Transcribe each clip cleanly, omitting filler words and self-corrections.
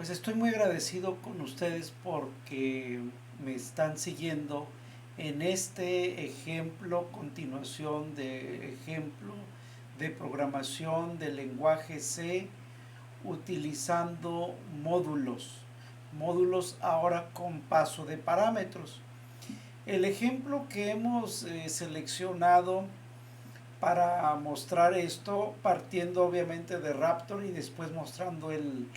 Pues estoy muy agradecido con ustedes porque me están siguiendo en este ejemplo, continuación de ejemplo de programación de lenguaje C utilizando módulos ahora con paso de parámetros. El ejemplo que hemos seleccionado para mostrar esto, partiendo obviamente de Raptor y después mostrando el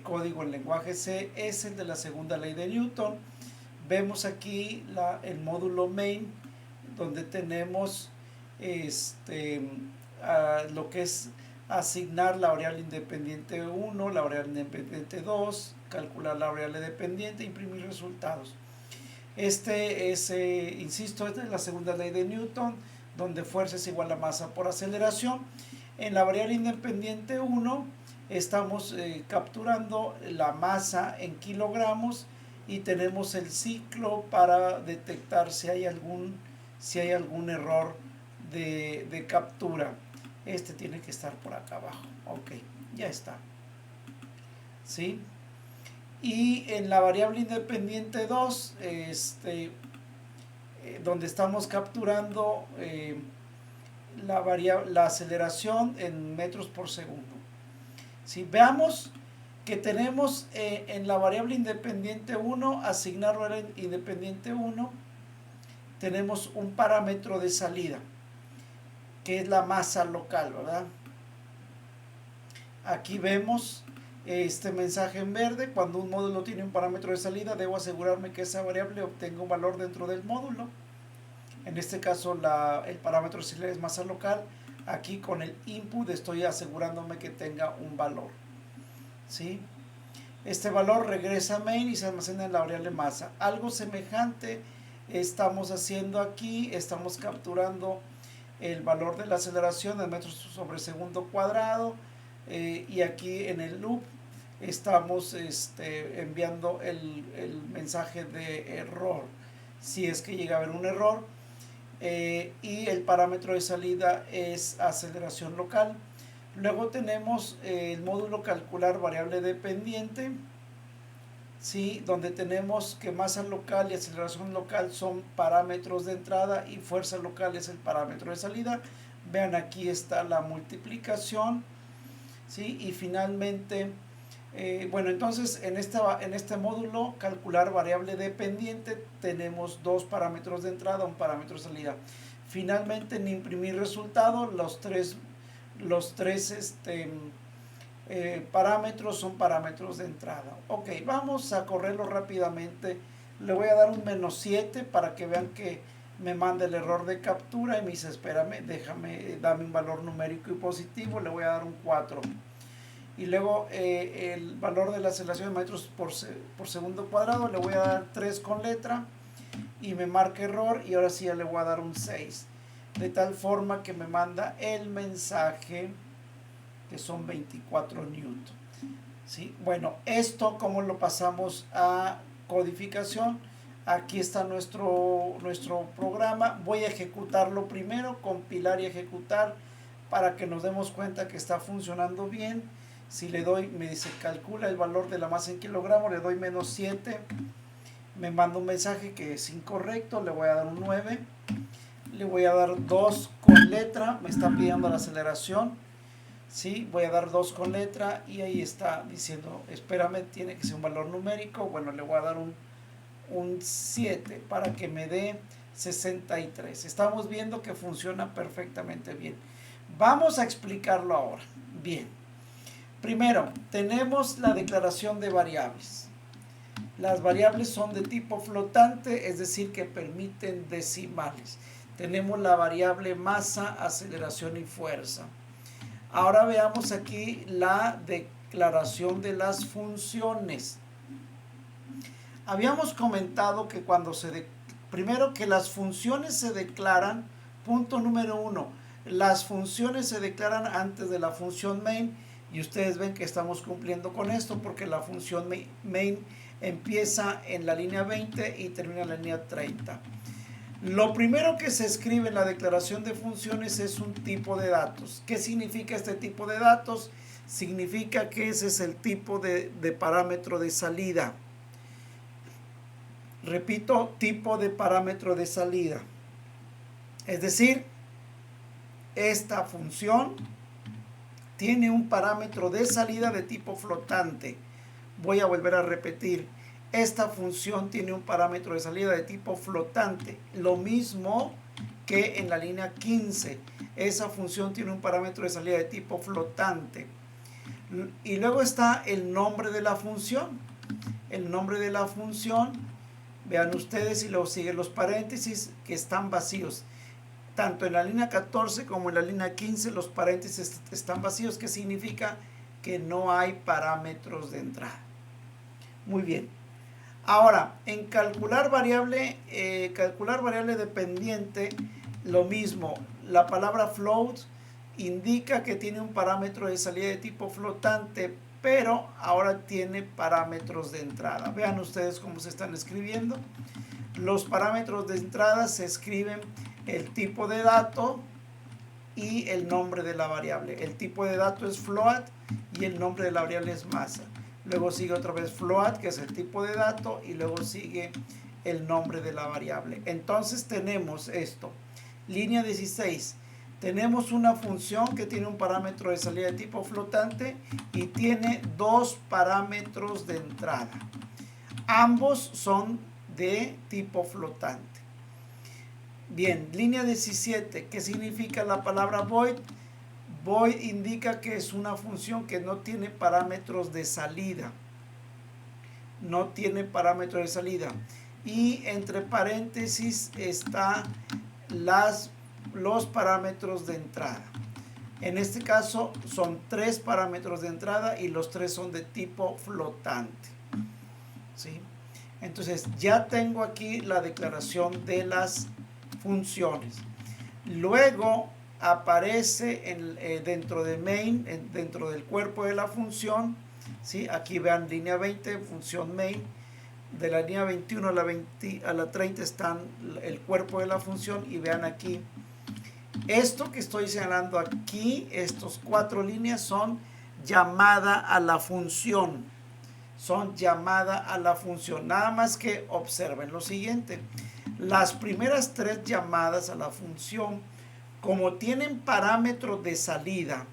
código en lenguaje C, es el de la segunda ley de Newton. Vemos aquí el módulo main, donde tenemos lo que es asignar la variable independiente 1, la variable independiente 2, calcular la variable dependiente, imprimir resultados. Este es, insisto, es de la segunda ley de Newton, donde fuerza es igual a masa por aceleración. En la variable independiente 1 estamos capturando la masa en kilogramos y tenemos el ciclo para detectar si hay algún error de captura. Este tiene que estar por acá abajo. Ok, ya está. ¿Sí? Y en la variable independiente 2, donde estamos capturando la aceleración en metros por segundo. Si veamos que tenemos en la variable independiente 1, asignar variable independiente 1, tenemos un parámetro de salida, que es la masa local, ¿verdad? Aquí vemos este mensaje en verde: cuando un módulo tiene un parámetro de salida, debo asegurarme que esa variable obtenga un valor dentro del módulo. En este caso el parámetro de salida es masa local. Aquí con el input estoy asegurándome que tenga un valor, ¿sí? Este valor regresa a main y se almacena en la variable masa. Algo semejante estamos haciendo aquí. Estamos capturando el valor de la aceleración en metros sobre segundo cuadrado, y aquí en el loop estamos enviando el mensaje de error si es que llega a haber un error, y el parámetro de salida es aceleración local. Luego tenemos el módulo calcular variable dependiente, ¿sí? Donde tenemos que masa local y aceleración local son parámetros de entrada y fuerza local es el parámetro de salida. Vean, aquí está la multiplicación, ¿sí? Y finalmente, bueno, entonces en este módulo calcular variable dependiente tenemos dos parámetros de entrada, un parámetro de salida. Finalmente, en imprimir resultado, los tres parámetros son parámetros de entrada. Ok, vamos a correrlo rápidamente. Le voy a dar un -7 para que vean que me manda el error de captura y me dice: espérame, dame un valor numérico y positivo. Le voy a dar un 4. Y luego el valor de la aceleración de metros por segundo cuadrado le voy a dar 3 con letra y me marca error, y ahora sí ya le voy a dar un 6, de tal forma que me manda el mensaje que son 24 newton, ¿sí? Bueno, esto como lo pasamos a codificación. Aquí está nuestro programa. Voy a ejecutarlo primero, compilar y ejecutar, para que nos demos cuenta que está funcionando bien. Si le doy, me dice calcula el valor de la masa en kilogramos, le doy -7, me manda un mensaje que es incorrecto, le voy a dar un 9, le voy a dar 2 con letra, me está pidiendo la aceleración, ¿sí? Voy a dar 2 con letra y ahí está diciendo: espérame, tiene que ser un valor numérico. Bueno, le voy a dar un 7 para que me dé 63. Estamos viendo que funciona perfectamente bien. Vamos a explicarlo ahora. Bien, primero tenemos la declaración de variables. Las variables son de tipo flotante, es decir, que permiten decimales. Tenemos la variable masa, aceleración y fuerza. Ahora veamos aquí la declaración de las funciones. Habíamos comentado que primero que las funciones se declaran, punto número 1, las funciones se declaran antes de la función main, y ustedes ven que estamos cumpliendo con esto porque la función main empieza en la línea 20 y termina en la línea 30. Lo primero que se escribe en la declaración de funciones es un tipo de datos. ¿Qué significa este tipo de datos? significa que ese es el tipo de parámetro de salida. Repito, tipo de parámetro de salida. Es decir, esta función tiene un parámetro de salida de tipo flotante. Voy a volver a repetir. Esta función tiene un parámetro de salida de tipo flotante. Lo mismo que en la línea 15. Esa función tiene un parámetro de salida de tipo flotante. Y luego está el nombre de la función. El nombre de la función, vean ustedes, y luego siguen los paréntesis que están vacíos. Tanto en la línea 14 como en la línea 15 los paréntesis están vacíos, que significa que no hay parámetros de entrada. Muy bien. Ahora, en calcular variable dependiente, lo mismo. La palabra float indica que tiene un parámetro de salida de tipo flotante, pero ahora tiene parámetros de entrada. Vean ustedes cómo se están escribiendo. Los parámetros de entrada se escriben el tipo de dato y el nombre de la variable. El tipo de dato es float y el nombre de la variable es masa. Luego sigue otra vez float, que es el tipo de dato, y luego sigue el nombre de la variable. Entonces tenemos esto. Línea 16. Tenemos una función que tiene un parámetro de salida de tipo flotante y tiene dos parámetros de entrada. Ambos son de tipo flotante. Bien, línea 17. ¿Qué significa la palabra void? Void indica que es una función que no tiene parámetros de salida. No tiene parámetros de salida. Y entre paréntesis está los parámetros de entrada. En este caso son 3 parámetros de entrada y los 3 son de tipo flotante. ¿Sí? Entonces ya tengo aquí la declaración de las funciones. Luego aparece dentro de main, dentro del cuerpo de la función, ¿sí? Aquí vean línea 20, función main. De la línea 21 a la 30 están el cuerpo de la función, y vean aquí, esto que estoy señalando aquí, estos 4 líneas son llamada a la función. Son llamada a la función. Nada más que observen lo siguiente. Las primeras 3 llamadas a la función, como tienen parámetro de salida,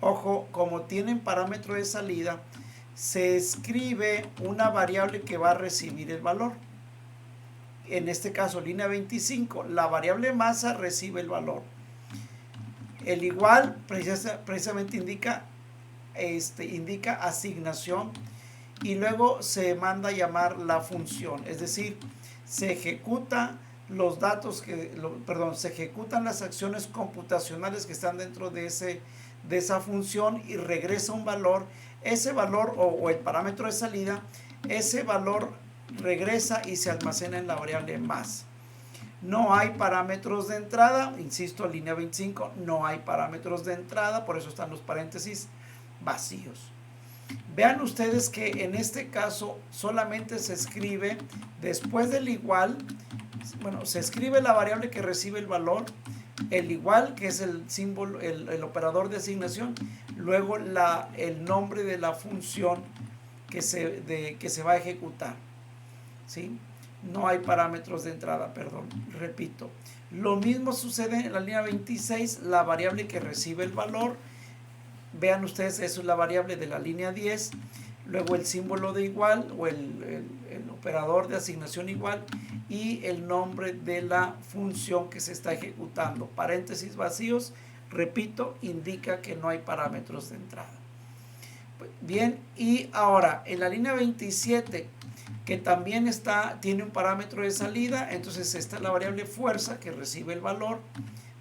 ojo, como tienen parámetro de salida, se escribe una variable que va a recibir el valor. En este caso, línea 25, la variable masa recibe el valor. El igual precisamente indica asignación, y luego se manda a llamar la función, es decir, se ejecuta los datos se ejecutan las acciones computacionales que están dentro de esa función, y regresa un valor. Ese valor o el parámetro de salida, ese valor regresa y se almacena en la variable más. No hay parámetros de entrada, insisto, línea 25, no hay parámetros de entrada, por eso están los paréntesis vacíos. Vean ustedes que en este caso solamente se escribe después del igual, bueno, se escribe la variable que recibe el valor, el igual, que es el símbolo, el operador de asignación, luego el nombre de la función que se va a ejecutar, ¿sí? No hay parámetros de entrada, perdón, repito. Lo mismo sucede en la línea 26, la variable que recibe el valor. Vean ustedes, eso es la variable de la línea 10, luego el símbolo de igual o el operador de asignación igual, y el nombre de la función que se está ejecutando. Paréntesis vacíos, repito, indica que no hay parámetros de entrada. Bien, y ahora en la línea 27, que también tiene un parámetro de salida, entonces esta es la variable fuerza que recibe el valor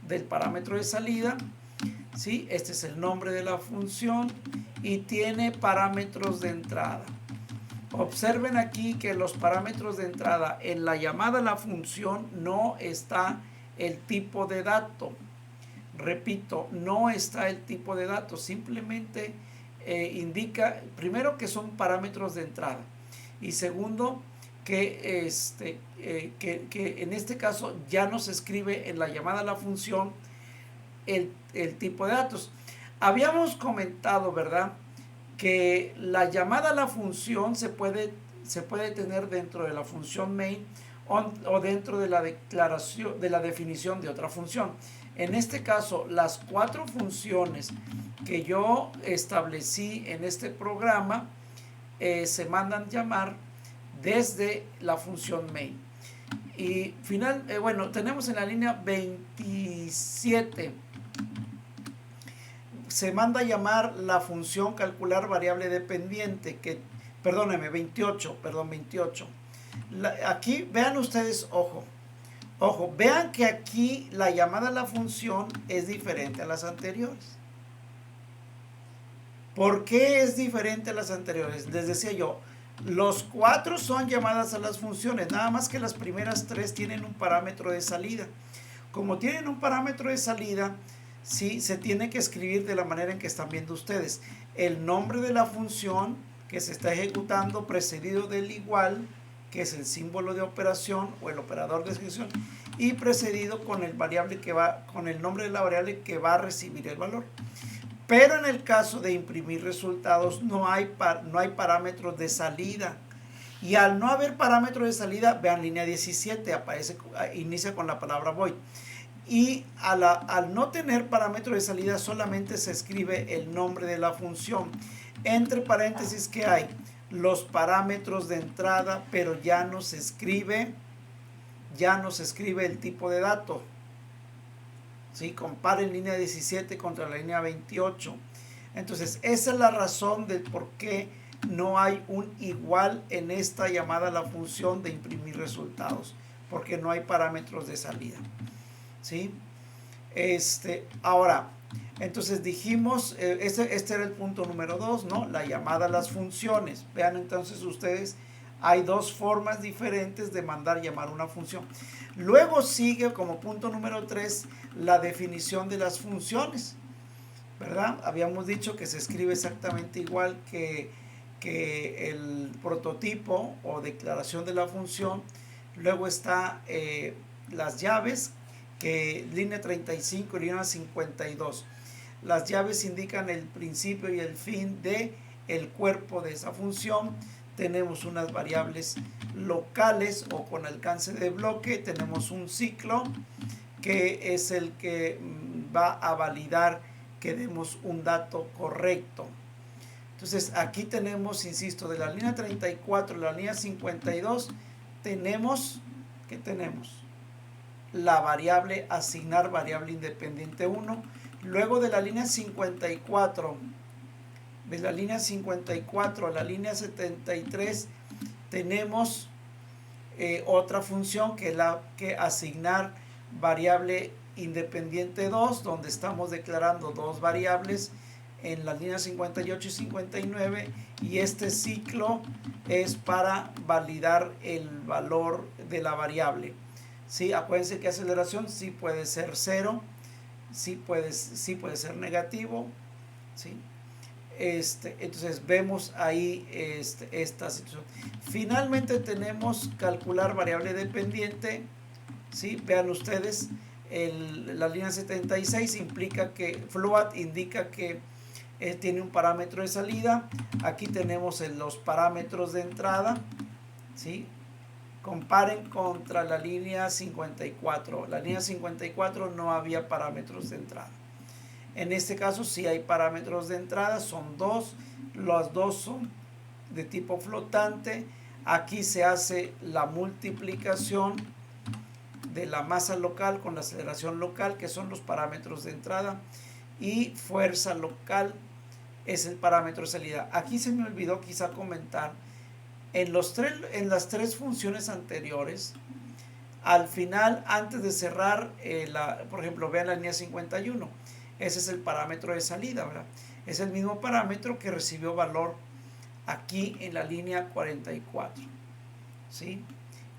del parámetro de salida. ¿Sí? Este es el nombre de la función y tiene parámetros de entrada. Observen aquí que los parámetros de entrada, en la llamada a la función no está el tipo de dato. Repito, no está el tipo de dato, simplemente indica, primero, que son parámetros de entrada, y segundo, que en este caso ya no se escribe en la llamada a la función el tipo de datos. Habíamos comentado, ¿verdad?, que la llamada a la función se puede tener dentro de la función main o dentro de la declaración, de la definición de otra función. En este caso, las 4 funciones que yo establecí en este programa se mandan llamar desde la función main. Y bueno, tenemos en la línea 27, se manda a llamar la función calcular variable dependiente, perdónenme, 28. Aquí, vean ustedes, ojo, vean que aquí la llamada a la función es diferente a las anteriores. ¿Por qué es diferente a las anteriores? Les decía yo, los 4 son llamadas a las funciones, nada más que las primeras 3 tienen un parámetro de salida. Como tienen un parámetro de salida, sí, se tiene que escribir de la manera en que están viendo ustedes. El nombre de la función que se está ejecutando precedido del igual, que es el símbolo de operación o el operador de ejecución, y precedido con el variable con el nombre de la variable que va a recibir el valor. Pero en el caso de imprimir resultados no hay parámetros de salida. Y al no haber parámetros de salida, vean línea 17, inicia con la palabra void. Y al no tener parámetro de salida, solamente se escribe el nombre de la función. Entre paréntesis, ¿qué hay? Los parámetros de entrada, pero ya no se escribe el tipo de dato. ¿Sí? Comparen línea 17 contra la línea 28. Entonces, esa es la razón del por qué no hay un igual en esta llamada a la función de imprimir resultados, porque no hay parámetros de salida. ¿Sí? Ahora, entonces dijimos, este era el punto número 2, ¿no? La llamada a las funciones. Vean entonces ustedes, hay 2 formas diferentes de mandar llamar una función. Luego sigue como punto número 3 la definición de las funciones, ¿verdad? Habíamos dicho que se escribe exactamente igual que el prototipo o declaración de la función. Luego está las llaves, que línea 35 y línea 52. Las llaves indican el principio y el fin de el cuerpo de esa función. Tenemos unas variables locales o con alcance de bloque. Tenemos un ciclo que es el que va a validar que demos un dato correcto. Entonces aquí tenemos, insisto, de la línea 34 a la línea 52 tenemos, ¿qué tenemos? La variable asignar variable independiente 1. Luego de la línea 54, de la línea 54 a la línea 73 tenemos otra función que es la que asignar variable independiente 2, donde estamos declarando 2 variables en las líneas 58 y 59, y este ciclo es para validar el valor de la variable. ¿Sí? Acuérdense que aceleración sí puede ser 0, sí puede ser negativo, ¿sí? Entonces vemos ahí esta situación. Finalmente tenemos calcular variable dependiente, ¿sí? Vean ustedes, la línea 76 implica que float indica que tiene un parámetro de salida. Aquí tenemos los parámetros de entrada, ¿sí? Comparen contra la línea 54. La línea 54 no había parámetros de entrada. En este caso sí hay parámetros de entrada, son 2. Los 2 son de tipo flotante. Aquí se hace la multiplicación de la masa local con la aceleración local, que son los parámetros de entrada, y fuerza local es el parámetro de salida. Aquí se me olvidó quizá comentar, en las 3 funciones anteriores, al final, antes de cerrar, por ejemplo, vean la línea 51, ese es el parámetro de salida, ¿verdad? Es el mismo parámetro que recibió valor aquí en la línea 44, ¿sí?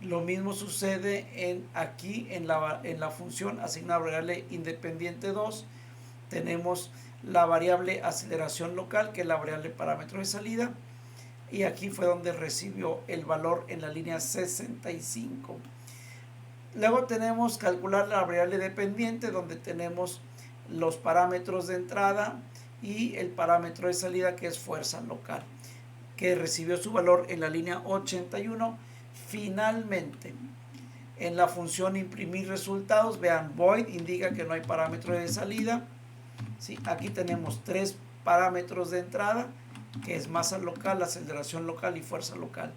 Lo mismo sucede aquí en la función asignar variable independiente 2. Tenemos la variable aceleración local, que es la variable parámetro de salida, y aquí fue donde recibió el valor en la línea 65. Luego tenemos calcular la variable dependiente, donde tenemos los parámetros de entrada y el parámetro de salida, que es fuerza local, que recibió su valor en la línea 81. Finalmente, en la función imprimir resultados, vean, void indica que no hay parámetro de salida. ¿Sí? Aquí tenemos 3 parámetros de entrada, que es masa local, aceleración local y fuerza local.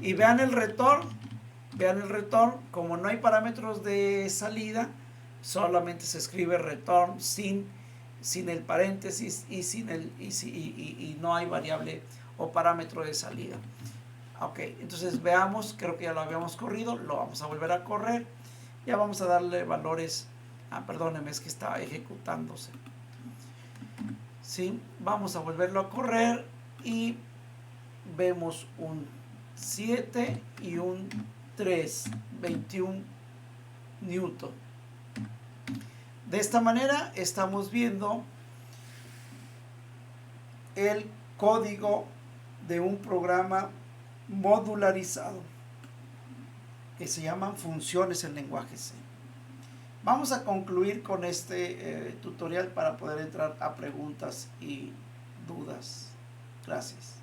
Y vean el return, como no hay parámetros de salida, solamente se escribe return sin el paréntesis y no hay variable o parámetro de salida. Ok, entonces veamos, creo que ya lo habíamos corrido, lo vamos a volver a correr. Ya vamos a darle valores. Perdónenme, es que estaba ejecutándose. ¿Sí? Vamos a volverlo a correr y vemos un 7 y un 3, 21 newton. De esta manera estamos viendo el código de un programa modularizado que se llaman funciones en lenguaje C. Vamos a concluir con este tutorial para poder entrar a preguntas y dudas. Gracias.